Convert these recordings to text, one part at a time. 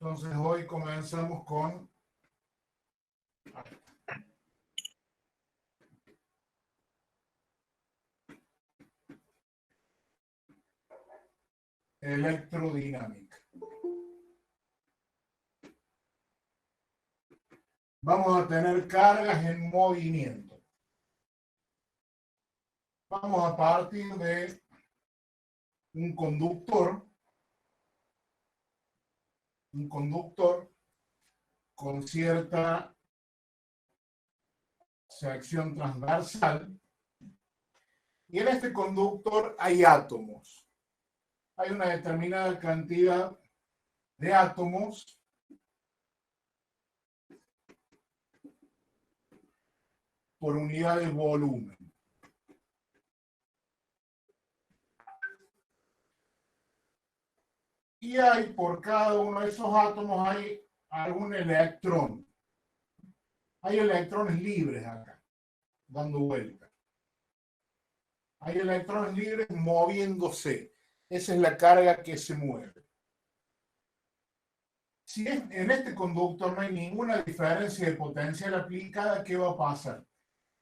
Entonces hoy comenzamos con electrodinámica. Vamos a tener cargas en movimiento. Vamos a partir de un conductor con cierta sección transversal, y en este conductor hay átomos. Hay una determinada cantidad de átomos por unidad de volumen. Y hay por cada uno de esos átomos hay algún electrón. Hay electrones libres acá, dando vuelta. Hay electrones libres moviéndose. Esa es la carga que se mueve. Si en este conductor no hay ninguna diferencia de potencial aplicada, ¿qué va a pasar?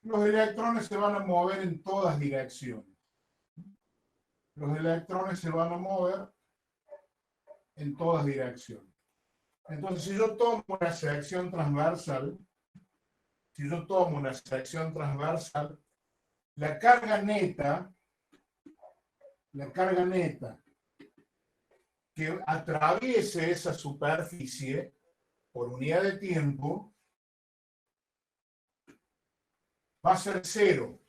Los electrones se van a mover en todas direcciones. Los electrones se van a mover en todas direcciones. Entonces, si yo tomo una sección transversal, la carga neta que atraviese esa superficie por unidad de tiempo va a ser cero,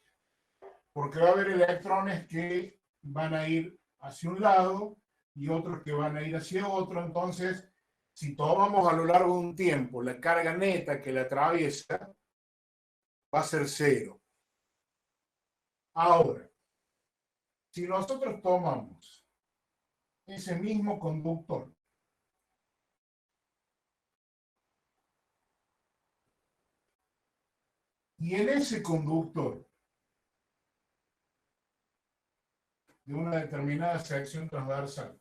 porque va a haber electrones que van a ir hacia un lado y otros que van a ir hacia otro. Entonces, si tomamos a lo largo de un tiempo la carga neta que la atraviesa, va a ser cero. Ahora, si nosotros tomamos ese mismo conductor y en ese conductor de una determinada sección transversal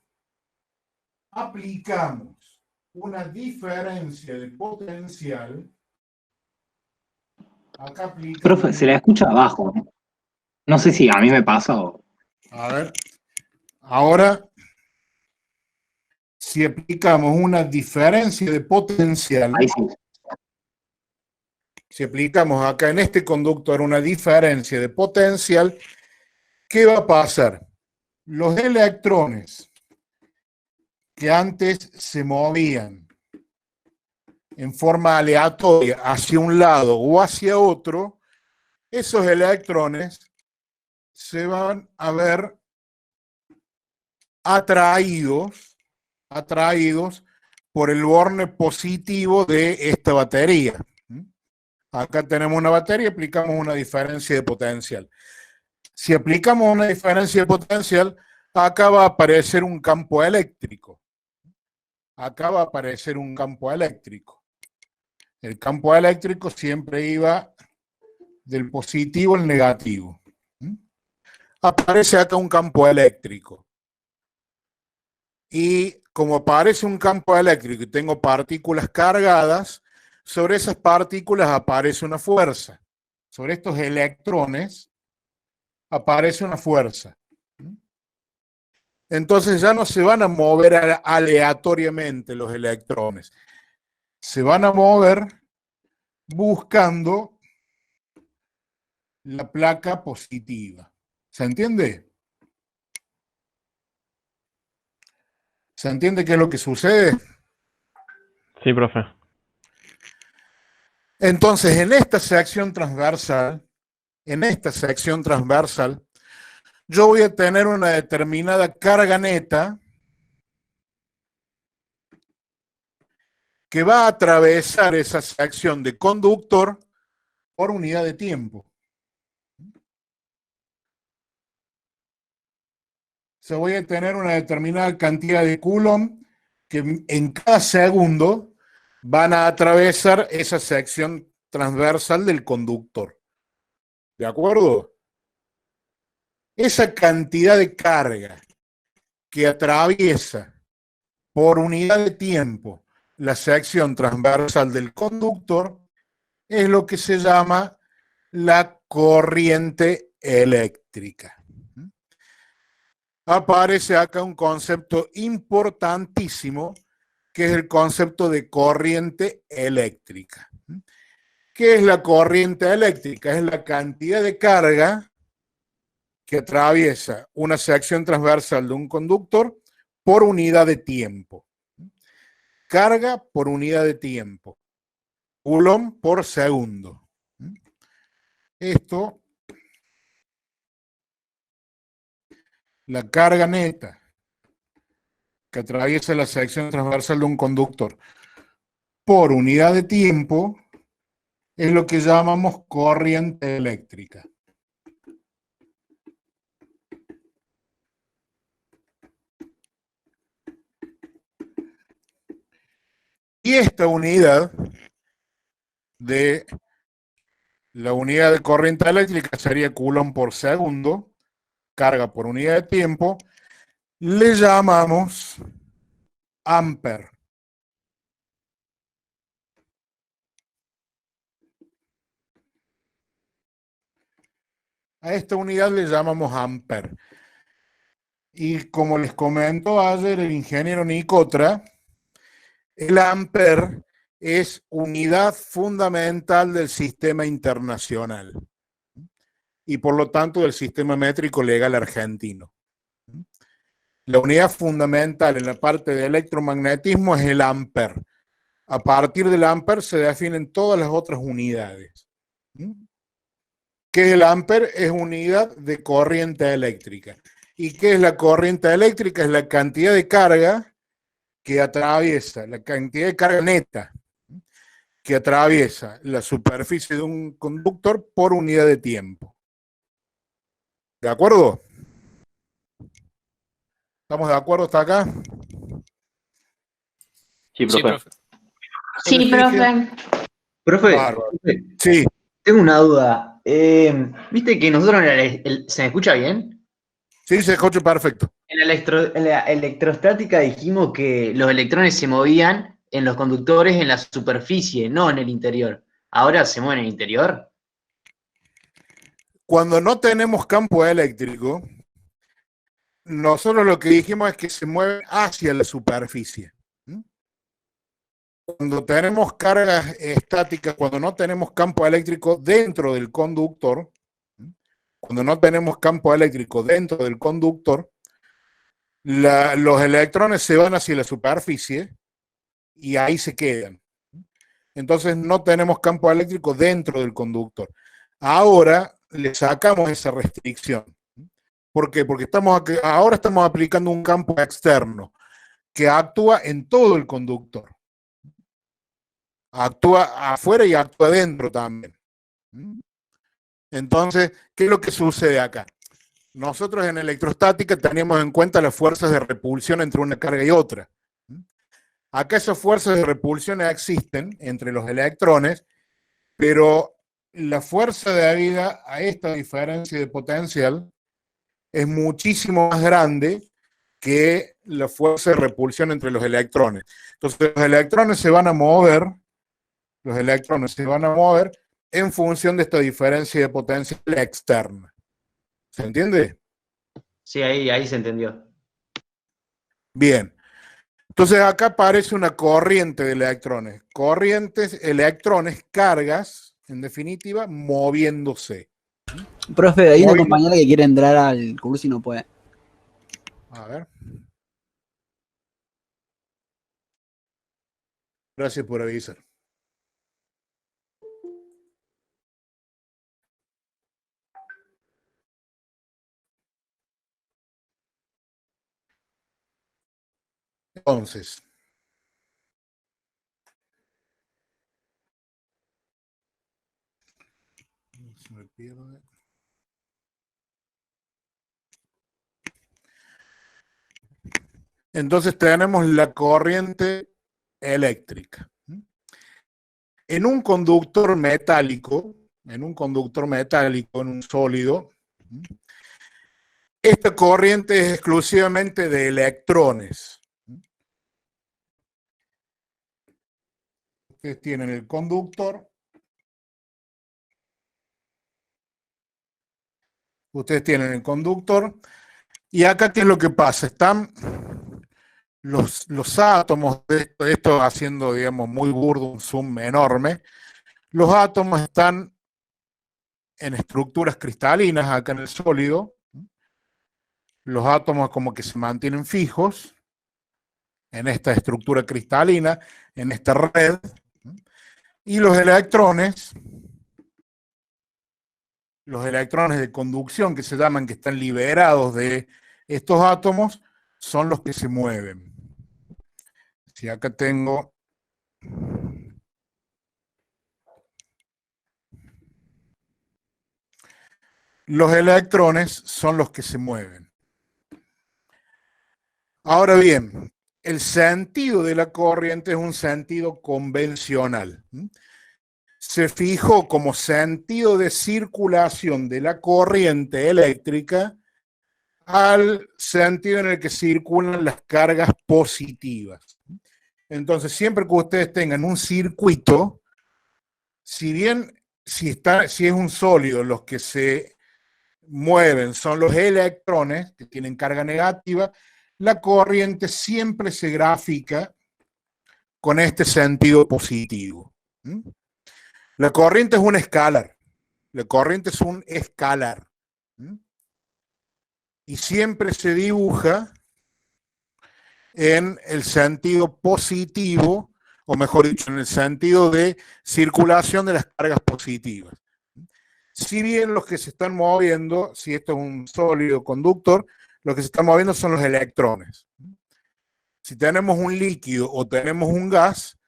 aplicamos una diferencia de potencial, acá aplicamos... Profe, se la escucha abajo. No sé si a mí me pasa o... A ver, ahora, si aplicamos una diferencia de potencial, Ahí sí. si aplicamos acá en este conductor una diferencia de potencial, ¿qué va a pasar? Los electrones que antes se movían en forma aleatoria hacia un lado o hacia otro, esos electrones se van a ver atraídos por el borne positivo de esta batería. Acá tenemos una batería, aplicamos una diferencia de potencial. Si aplicamos una diferencia de potencial, acá va a aparecer un campo eléctrico. Acá va a aparecer un campo eléctrico. El campo eléctrico siempre iba del positivo al negativo. Aparece acá un campo eléctrico. Y como aparece un campo eléctrico y tengo partículas cargadas, sobre esas partículas aparece una fuerza. Sobre estos electrones aparece una fuerza. Entonces ya no se van a mover aleatoriamente los electrones. Se van a mover buscando la placa positiva. ¿Se entiende? ¿Se entiende qué es lo que sucede? Sí, profe. Entonces, en esta sección transversal, yo voy a tener una determinada carga neta que va a atravesar esa sección de conductor por unidad de tiempo. O sea, voy a tener una determinada cantidad de Coulomb que en cada segundo van a atravesar esa sección transversal del conductor. ¿De acuerdo? Esa cantidad de carga que atraviesa por unidad de tiempo la sección transversal del conductor es lo que se llama la corriente eléctrica. Aparece acá un concepto importantísimo, que es el concepto de corriente eléctrica. ¿Qué es la corriente eléctrica? Es la cantidad de carga que atraviesa una sección transversal de un conductor por unidad de tiempo. Carga por unidad de tiempo. Coulomb por segundo. Esto, la carga neta que atraviesa la sección transversal de un conductor por unidad de tiempo, es lo que llamamos corriente eléctrica. Y esta unidad de la unidad de corriente eléctrica sería Coulomb por segundo, carga por unidad de tiempo, le llamamos ampere. A esta unidad le llamamos ampere. Y como les comentó ayer el ingeniero Nicotra, el ampere es unidad fundamental del sistema internacional y por lo tanto del sistema métrico legal argentino. La unidad fundamental en la parte de electromagnetismo es el ampere. A partir del ampere se definen todas las otras unidades. ¿Qué es el ampere? Es unidad de corriente eléctrica. ¿Y qué es la corriente eléctrica? Es la cantidad de carga que atraviesa, la cantidad de carga neta que atraviesa la superficie de un conductor por unidad de tiempo. ¿De acuerdo? ¿Estamos de acuerdo hasta acá? Sí, profe. Sí, profe. Profe, Bárbaro. Sí, tengo una duda. ¿Viste que nosotros ¿se me escucha bien? sí, se escucha perfecto. En la electrostática dijimos que los electrones se movían en los conductores en la superficie, no en el interior. ¿Ahora se mueven en el interior? Cuando no tenemos campo eléctrico, nosotros lo que dijimos es que se mueve hacia la superficie. Cuando tenemos cargas estáticas, cuando no tenemos campo eléctrico dentro del conductor, cuando no tenemos campo eléctrico dentro del conductor, los electrones se van hacia la superficie y ahí se quedan. Entonces no tenemos campo eléctrico dentro del conductor. Ahora le sacamos esa restricción. ¿Por qué? Porque ahora estamos aplicando un campo externo que actúa en todo el conductor. Actúa afuera y actúa adentro también. Entonces, ¿qué es lo que sucede acá? Nosotros en electrostática teníamos en cuenta las fuerzas de repulsión entre una carga y otra. Acá esas fuerzas de repulsión existen entre los electrones, pero la fuerza debida a esta diferencia de potencial es muchísimo más grande que la fuerza de repulsión entre los electrones. Entonces los electrones se van a mover en función de esta diferencia de potencial externa. ¿Se entiende? Sí, ahí se entendió. Bien. Entonces acá aparece una corriente de electrones. Corrientes, electrones, cargas, en definitiva, moviéndose. Profe, hay una compañera que quiere entrar al curso y no puede. A ver. Gracias por avisar. Entonces, se me pierde. Entonces tenemos la corriente eléctrica. En un conductor metálico, en un sólido, esta corriente es exclusivamente de electrones. Ustedes tienen el conductor. Ustedes tienen el conductor. Y acá, ¿qué es lo que pasa? Están los átomos, esto haciendo, digamos, muy burdo, un zoom enorme. Los átomos están en estructuras cristalinas acá en el sólido. Los átomos como que se mantienen fijos en esta estructura cristalina, en esta red. Y los electrones de conducción que se llaman, que están liberados de estos átomos, son los que se mueven. Si acá tengo los electrones son los que se mueven. Ahora bien, el sentido de la corriente es un sentido convencional. Se fijó como sentido de circulación de la corriente eléctrica al sentido en el que circulan las cargas positivas. Entonces, siempre que ustedes tengan un circuito, si bien si es un sólido, los que se mueven son los electrones que tienen carga negativa, la corriente siempre se grafica con este sentido positivo. La corriente es un escalar. La corriente es un escalar. Y siempre se dibuja en el sentido positivo, o mejor dicho, en el sentido de circulación de las cargas positivas. Si bien los que se están moviendo, si esto es un sólido conductor, los que se están moviendo son los electrones. Si tenemos un líquido o tenemos un gas,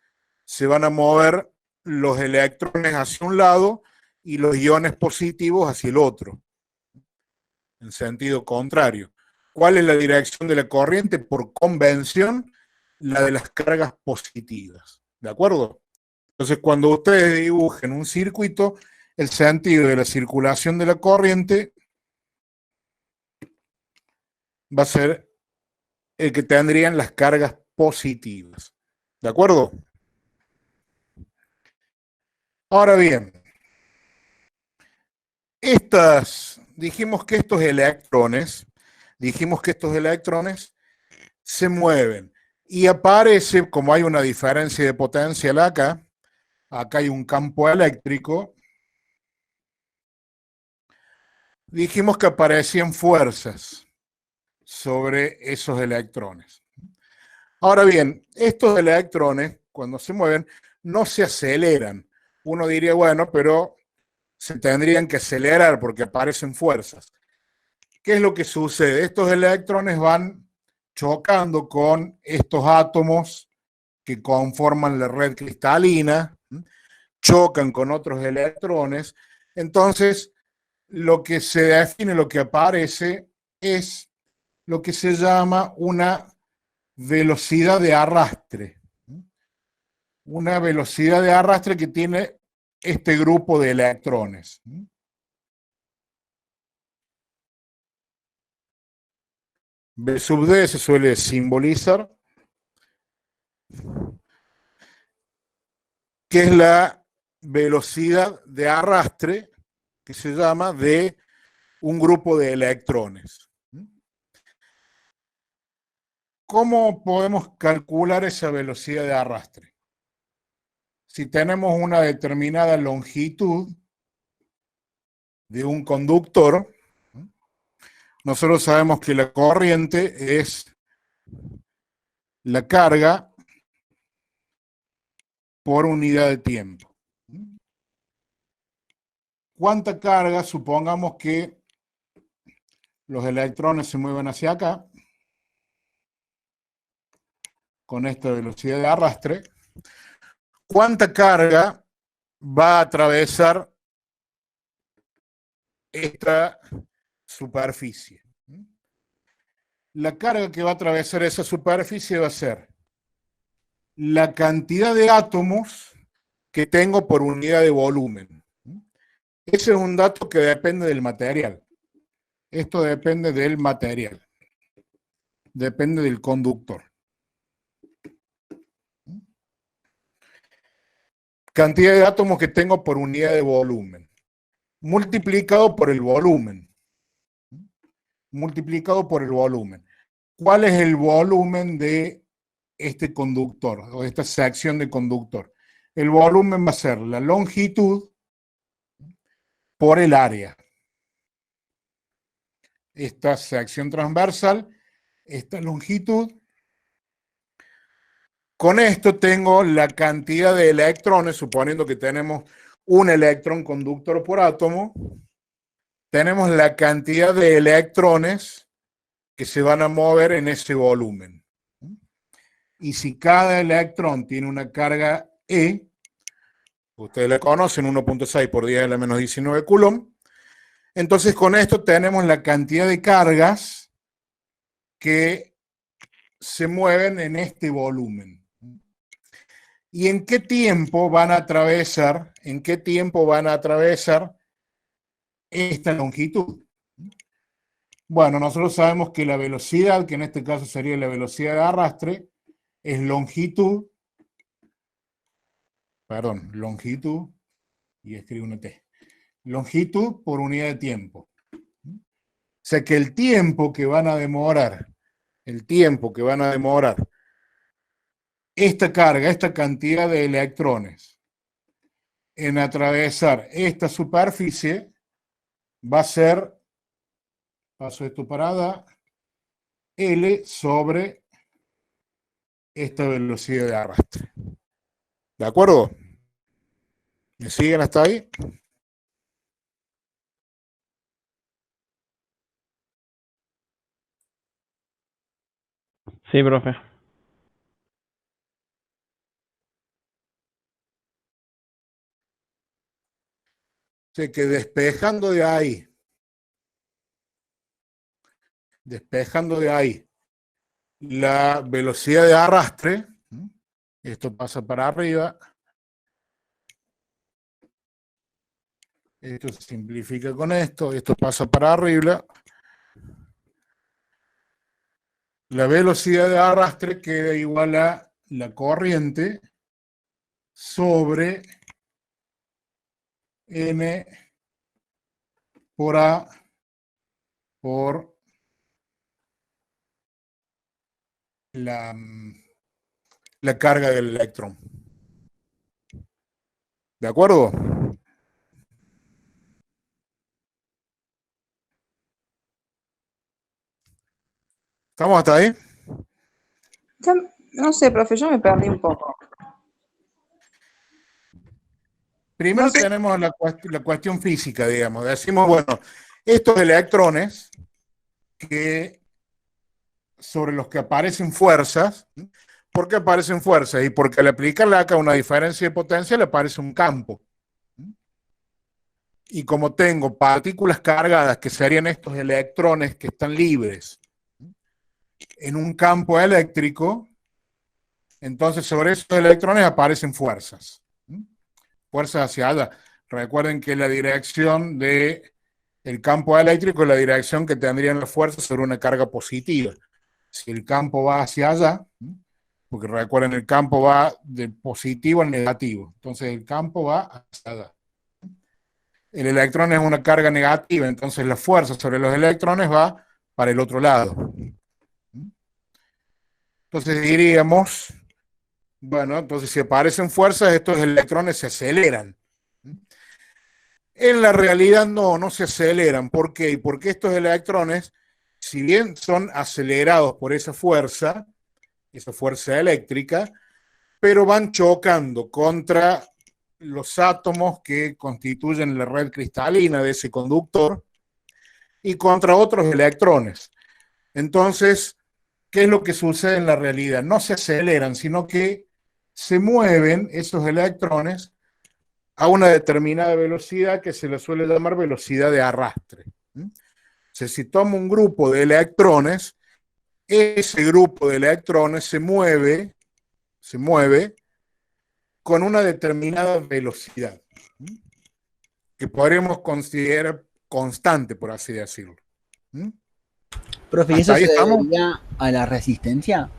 se van a mover los electrones hacia un lado y los iones positivos hacia el otro, en sentido contrario. ¿Cuál es la dirección de la corriente? Por convención, la de las cargas positivas. ¿De acuerdo? Entonces, cuando ustedes dibujen un circuito, el sentido de la circulación de la corriente va a ser el que tendrían las cargas positivas. ¿De acuerdo? Ahora bien, dijimos que estos electrones se mueven y aparece, como hay una diferencia de potencial acá hay un campo eléctrico, dijimos que aparecían fuerzas sobre esos electrones. Ahora bien, estos electrones, cuando se mueven, no se aceleran. Uno diría, bueno, pero se tendrían que acelerar porque aparecen fuerzas. ¿Qué es lo que sucede? Estos electrones van chocando con estos átomos que conforman la red cristalina, chocan con otros electrones. Entonces, lo que se define, lo que aparece, es lo que se llama una velocidad de arrastre. Una velocidad de arrastre que tiene este grupo de electrones. B sub D se suele simbolizar, que es la velocidad de arrastre que se llama de un grupo de electrones. ¿Cómo podemos calcular esa velocidad de arrastre? Si tenemos una determinada longitud de un conductor, nosotros sabemos que la corriente es la carga por unidad de tiempo. ¿Cuánta carga? Supongamos que los electrones se mueven hacia acá con esta velocidad de arrastre. ¿Cuánta carga va a atravesar esta superficie? La carga que va a atravesar esa superficie va a ser la cantidad de átomos que tengo por unidad de volumen. Ese es un dato que depende del material. Esto depende del material. Depende del conductor. cantidad de átomos que tengo por unidad de volumen, multiplicado por el volumen. Multiplicado por el volumen. ¿Cuál es el volumen de este conductor o de esta sección de conductor? El volumen va a ser la longitud por el área. Esta sección transversal, esta longitud. Con esto tengo la cantidad de electrones, suponiendo que tenemos un electrón conductor por átomo, tenemos la cantidad de electrones que se van a mover en ese volumen. Y si cada electrón tiene una carga E, ustedes la conocen, 1.6 por 10 a la menos 19 coulomb, entonces con esto tenemos la cantidad de cargas que se mueven en este volumen. ¿Y en qué tiempo van a atravesar, esta longitud? Bueno, nosotros sabemos que la velocidad, que en este caso sería la velocidad de arrastre, es longitud, y escribo una T, longitud por unidad de tiempo. O sea que el tiempo que van a demorar esta carga, esta cantidad de electrones en atravesar esta superficie va a ser, paso esto para L sobre esta velocidad de arrastre. ¿De acuerdo? ¿Me siguen hasta ahí? Sí, profe. Sé que despejando de ahí, la velocidad de arrastre, esto pasa para arriba, esto se simplifica con esto pasa para arriba, la velocidad de arrastre queda igual a la corriente sobre N por A por la carga del electrón. ¿De acuerdo? ¿Estamos hasta ahí? Ya, no sé, profe, yo me perdí un poco. Primero No sé. tenemos la cuestión física, digamos. Decimos, bueno, estos electrones sobre los que aparecen fuerzas. ¿Por qué aparecen fuerzas? Y porque al aplicarle acá una diferencia de potencia le aparece un campo. Y como tengo partículas cargadas, que serían estos electrones que están libres en un campo eléctrico, entonces sobre esos electrones aparecen fuerzas. Fuerzas hacia allá. Recuerden que la dirección del campo eléctrico es la dirección que tendrían las fuerzas sobre una carga positiva. Si el campo va hacia allá, porque recuerden, el campo va de positivo al negativo, entonces el campo va hacia allá. El electrón es una carga negativa, entonces la fuerza sobre los electrones va para el otro lado. Entonces diríamos, bueno, entonces si aparecen fuerzas, estos electrones se aceleran. En la realidad no se aceleran. ¿Por qué? Porque estos electrones, si bien son acelerados por esa fuerza eléctrica, pero van chocando contra los átomos que constituyen la red cristalina de ese conductor y contra otros electrones. Entonces, ¿qué es lo que sucede en la realidad? No se aceleran, sino que se mueven esos electrones a una determinada velocidad que se le suele llamar velocidad de arrastre. O sea, si tomo un grupo de electrones, ese grupo de electrones se mueve con una determinada velocidad, que podríamos considerar constante, por así decirlo. Profe, ¿y eso se debería a la resistencia?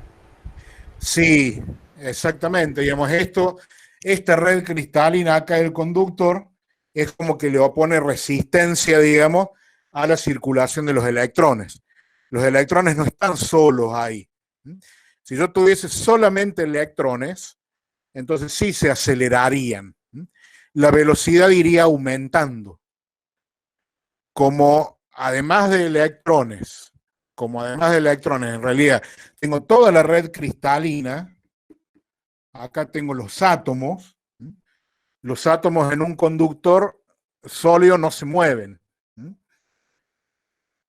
Sí, exactamente. Digamos, esto esta red cristalina acá del conductor es como que le opone resistencia, digamos, a la circulación de los electrones. Los electrones no están solos ahí. Si yo tuviese solamente electrones, entonces sí se acelerarían. La velocidad iría aumentando. Como además de electrones, en realidad tengo toda la red cristalina, acá tengo los átomos en un conductor sólido no se mueven.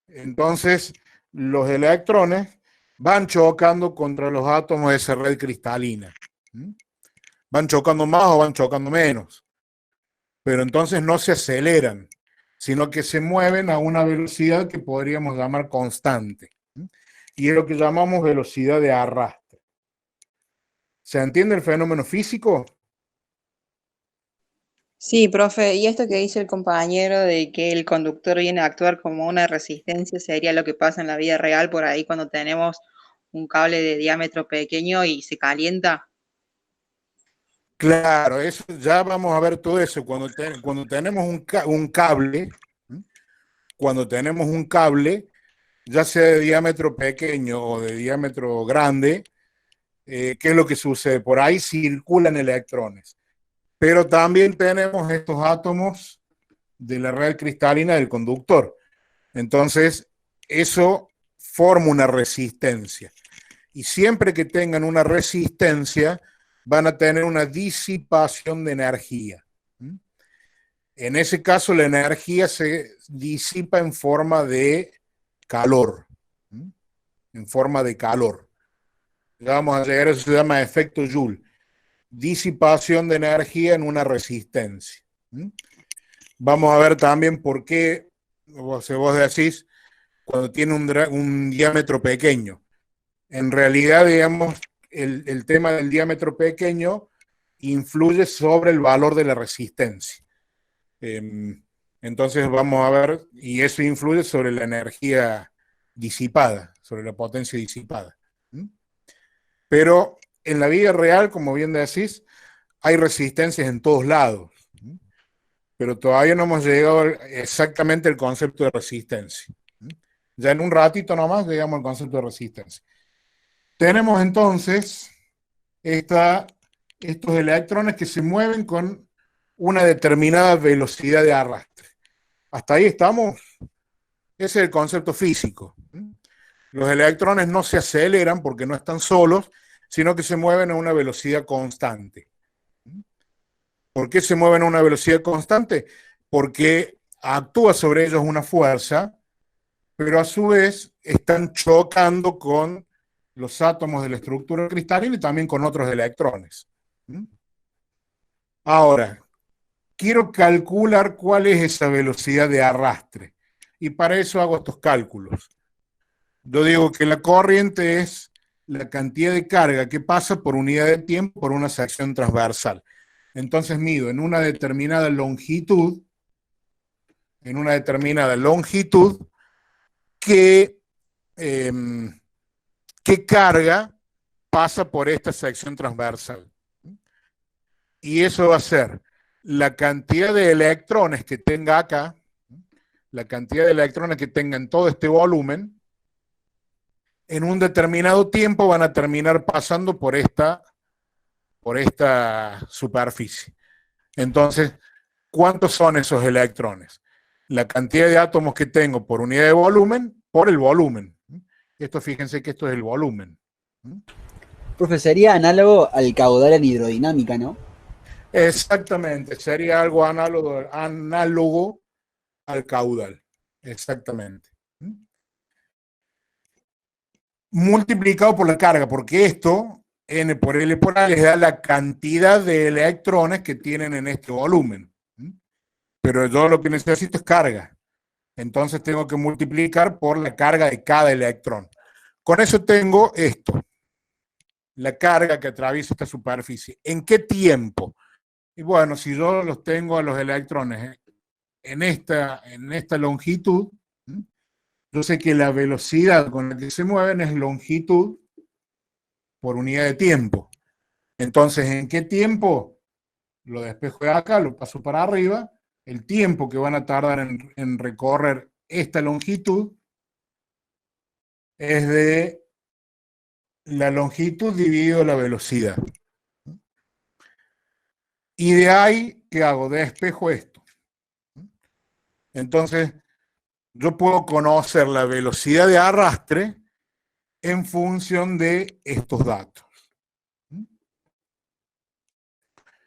Entonces, los electrones van chocando contra los átomos de esa red cristalina. Van chocando más o van chocando menos. Pero entonces no se aceleran, sino que se mueven a una velocidad que podríamos llamar constante. Y es lo que llamamos velocidad de arrastre. ¿Se entiende el fenómeno físico? Sí, profe, y esto que dice el compañero de que el conductor viene a actuar como una resistencia sería lo que pasa en la vida real por ahí cuando tenemos un cable de diámetro pequeño y se calienta. Claro, eso, ya vamos a ver todo eso. Cuando tenemos un cable, ya sea de diámetro pequeño o de diámetro grande, ¿qué es lo que sucede? Por ahí circulan electrones. Pero también tenemos estos átomos de la red cristalina del conductor. Entonces, eso forma una resistencia. Y siempre que tengan una resistencia, van a tener una disipación de energía. En ese caso, la energía se disipa en forma de calor. En forma de calor. Ya vamos a llegar a eso, se llama efecto Joule. Disipación de energía en una resistencia. Vamos a ver también por qué, vos decís, cuando tiene un diámetro pequeño. En realidad, digamos, el tema del diámetro pequeño influye sobre el valor de la resistencia. Entonces vamos a ver, y eso influye sobre la energía disipada, sobre la potencia disipada. Pero en la vida real, como bien decís, hay resistencias en todos lados, pero todavía no hemos llegado exactamente al concepto de resistencia. Ya en un ratito nomás llegamos al concepto de resistencia. Tenemos entonces estos electrones que se mueven con una determinada velocidad de arrastre. Hasta ahí estamos. Ese es el concepto físico. Los electrones no se aceleran porque no están solos, sino que se mueven a una velocidad constante. ¿Por qué se mueven a una velocidad constante? Porque actúa sobre ellos una fuerza, pero a su vez están chocando con los átomos de la estructura cristalina y también con otros electrones. Ahora, quiero calcular cuál es esa velocidad de arrastre. Y para eso hago estos cálculos. Yo digo que la corriente es la cantidad de carga que pasa por unidad de tiempo por una sección transversal. Entonces mido en una determinada longitud, qué carga pasa por esta sección transversal. Y eso va a ser la cantidad de electrones que tenga acá, la cantidad de electrones que tenga en todo este volumen, en un determinado tiempo van a terminar pasando por esta superficie. Entonces, ¿cuántos son esos electrones? La cantidad de átomos que tengo por unidad de volumen, por el volumen. Esto, fíjense que esto es el volumen. Profe, sería análogo al caudal en hidrodinámica, ¿no? Exactamente, sería algo análogo al caudal. Exactamente. Multiplicado por la carga, porque esto, N por L por A, les da la cantidad de electrones que tienen en este volumen. Pero yo lo que necesito es carga. Entonces tengo que multiplicar por la carga de cada electrón. Con eso tengo esto, la carga que atraviesa esta superficie. ¿En qué tiempo? Y bueno, si yo los tengo a los electrones en esta longitud, yo sé que la velocidad con la que se mueven es longitud por unidad de tiempo. Entonces, ¿en qué tiempo? lo despejo de acá, lo paso para arriba, el tiempo que van a tardar en recorrer esta longitud es de la longitud dividido la velocidad. Y de ahí, ¿qué hago? Despejo esto. Entonces, yo puedo conocer la velocidad de arrastre en función de estos datos.